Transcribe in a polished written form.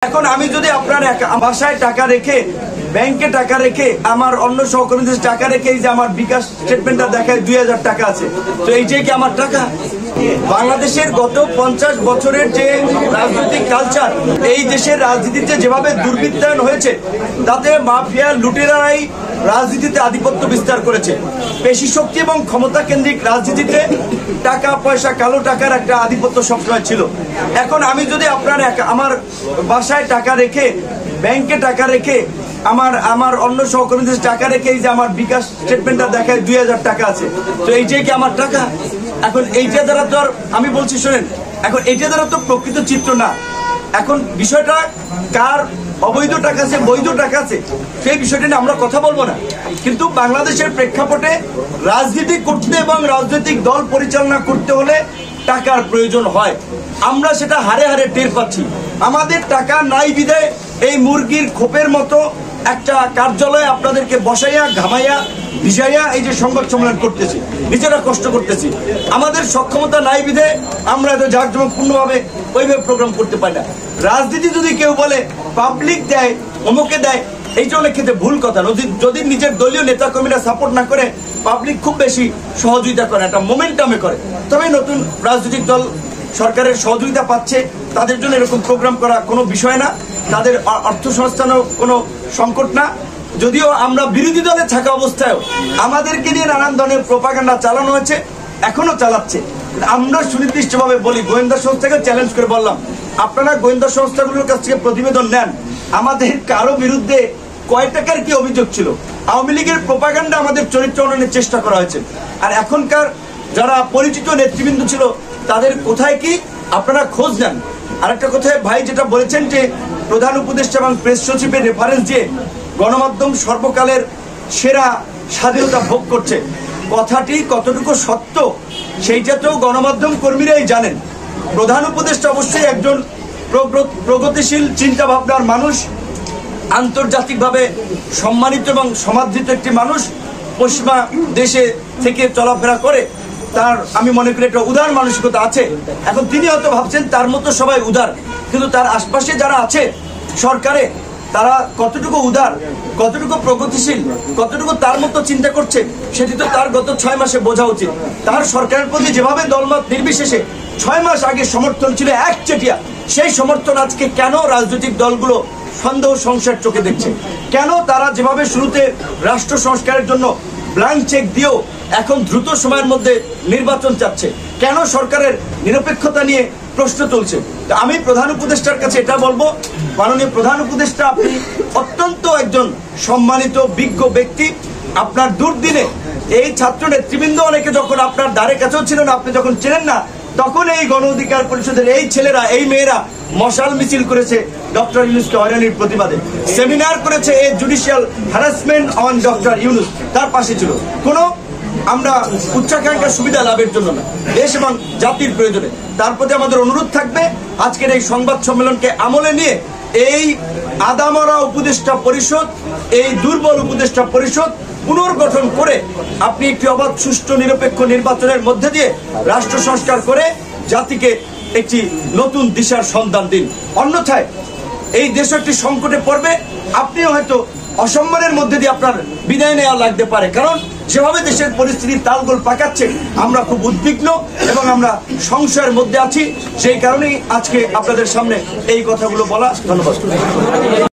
এখন আমি যদি আপনার বাসায় টাকা রেখে ব্যাংকে টাকা রেখে আমার অন্য সহকর্মীদের টাকা রেখে যে আমার বিকাশ স্টেটমেন্টটা দেখায় 2000 টাকা আছে, তো এইটাই কি আমার টাকা? বাংলাদেশের গত 50 বছরের যে রাজনৈতিক কালচার, এই দেশের রাজনীতিতে যেভাবে দুর্বৃত্তায়ন হয়েছে, তাতে মাফিয়া লুটেরাই রাজনীতিতে আধিপত্য বিস্তার করেছে। পেশি শক্তি এবং ক্ষমতা কেন্দ্রিক রাজনীতিতে টাকা পয়সা, কালো টাকার একটা আধিপত্য সবসময় ছিল। এখন আমি যদি আপনার আমার বাসায় টাকা রেখে ব্যাংকে টাকা রেখে আমার অন্য সহকর্মীদের টাকা রেখে যে আমার বিকাশ স্টেটমেন্টটা দেখায় 2000 টাকা আছে, তো এইটাই কি আমার টাকা? এখন এইটা দ্বারা তো আর আমি বলছি শোনেন, এখন এইটা দ্বারা তো প্রকৃত চিত্র না। এখন বিষয়টা কার অবৈধ টাকা আছে বৈধ টাকা আছে সেই বিষয়টা নিয়ে আমরা কথা বলবো না, কিন্তু বাংলাদেশের প্রেক্ষাপটে রাজনীতি করতে এবং রাজনৈতিক দল পরিচালনা করতে হলে টাকার প্রয়োজন হয়। আমরা সেটা হারে হারে টের পাচ্ছি। আমাদের টাকা নাই বিধায় এই মুরগির খোপের মতো একটা কার্যালয়ে আপনাদেরকে বসাইয়া ঘামাইয়া ভিজাইয়া এই যে সংবাদ সম্মেলন করতেছি, নিজেরা কষ্ট করতেছি। আমাদের সক্ষমতা নাই বিধে আমরা এত জাঁকজমকপূর্ণভাবে ওইভাবে প্রোগ্রাম করতে পারি না। রাজনীতি যদি কেউ বলে পাবলিক দেয়, অমুকে দেয়, এইটা অনেক ক্ষেত্রে ভুল কথা। যদি নিজের দলীয় নেতাকর্মীরা সাপোর্ট না করে, পাবলিক খুব বেশি সহযোগিতা করে, একটা মোমেন্টামে করে, তবে নতুন রাজনৈতিক দল সরকারের সহযোগিতা পাচ্ছে, তাদের জন্য এরকম প্রোগ্রাম করা কোনো বিষয় না, তাদের অর্থ সংস্থানও কোনো সংকট না। যদিও আমরা বিরোধী দলে থাকা অবস্থায়ও আমাদেরকে নিয়ে নানান ধরনের প্রোপাগান্ডা চালানো হয়েছে, এখনো চালাচ্ছে। আমরা সুনির্দিষ্টভাবে বলি, গোয়েন্দা সংস্থাকে চ্যালেঞ্জ করে বললাম, আপনারা গোয়েন্দা সংস্থাগুলোর কাছ থেকে প্রতিবেদন নেন, আমাদের কারো বিরুদ্ধে কয় টাকার কি অভিযোগ ছিল। আওয়ামী লীগের প্রোপাগান্ডা আমাদের চরিত্র উন্নয়নের চেষ্টা করা হয়েছে, আর এখনকার যারা পরিচিত নেতৃবৃন্দ ছিল তাদের কোথায় কি আপনারা খোঁজ নেন। আরেকটা কথায় ভাই যেটা বলেছেন যে প্রধান উপদেষ্টা এবং প্রেস সচিবের রেফারেন্স দিয়ে গণমাধ্যম সর্বকালের সেরা স্বাধীনতা ভোগ করছে, কথাটি কতটুকু সত্য সেইটা তো গণমাধ্যম কর্মীরাই জানেন। প্রধান উপদেষ্টা অবশ্যই একজন প্রগতিশীল চিন্তা ভাবনার মানুষ, আন্তর্জাতিকভাবে সম্মানিত এবং সমাদৃত একটি মানুষ, পশ্চিমা দেশে থেকে চলাফেরা করে, তার আমি মনে করি একটা উদার মানসিকতা আছে। এখন তিনি হয়তো ভাবছেন তার মতো সবাই উদার, কিন্তু তার আশপাশে যারা আছে সরকারে তারা কতটুকু উদার, কতটুকু প্রগতিশীল, কতটুকু তার মতো চিন্তা করছে, সেটি তো তার গত 6 মাসে বোঝা উচিত। তার সরকারের প্রতি যেভাবে দলমত নির্বিশেষে 6 মাস আগে সমর্থন ছিল একচেটিয়া, সেই সমর্থন আজকে কেন রাজনৈতিক দলগুলো সন্দেহ সংশয়ের চোখে দেখছে? কেন তারা যেভাবে শুরুতে রাষ্ট্র সংস্কারের জন্য ব্ল্যাঙ্ক চেক দিয়েও এখন দ্রুত সময়ের মধ্যে নির্বাচন চাচ্ছে? কেন সরকারের নিরপেক্ষতা নিয়ে প্রশ্ন তুলছে? আমি প্রধান উপদেষ্টার কাছে এটা বলবো, মাননীয় প্রধান উপদেষ্টা, আপনি অত্যন্ত একজন সম্মানিত বিজ্ঞ ব্যক্তি। আপনার দুর্দিনে এই ছাত্র নেতৃবৃন্দ অনেকে যখন আপনার দ্বারে কাছেও ছিল না, আপনি যখন চেনেন না, তখন এই গণ অধিকার পরিষদের এই ছেলেরা, এই মেয়েরা মশাল মিছিল করেছে ডক্টর ইউনূসকে হয়রানির প্রতিবাদে, সেমিনার করেছে এই judicial harassment on doctor Yunus, তার পাশে ছিল। কোনো আমরা উচ্চাকাঙ্ক্ষার সুবিধা লাভের জন্য না, দেশ এবং জাতির প্রয়োজনে। তার প্রতি আমাদের অনুরোধ থাকবে, আজকের এই সংবাদ সম্মেলনকে আমলে নিয়ে এই আদামরা উপদেষ্টা পরিষদ, এই দুর্বল উপদেষ্টা পরিষদ পুনর্গঠন করে আপনি একটি অবাধ, সুষ্ঠু, নিরপেক্ষ নির্বাচনের মধ্যে দিয়ে রাষ্ট্র সংস্কার করে জাতিকে একটি নতুন দিশার সন্ধান দিন। অন্যথায় এই দেশ একটি সংকটে পড়বে, আপনিও হয়তো অসম্মানের মধ্যে দিয়ে আপনার বিদায় নেওয়া লাগতে পারে। কারণ যেভাবে দেশের পরিস্থিতি তালগোল পাকাচ্ছে, আমরা খুব উদ্বিগ্ন এবং আমরা সংশয়ের মধ্যে আছি। সেই কারণেই আজকে আপনাদের সামনে এই কথাগুলো বলা। ধন্যবাদ।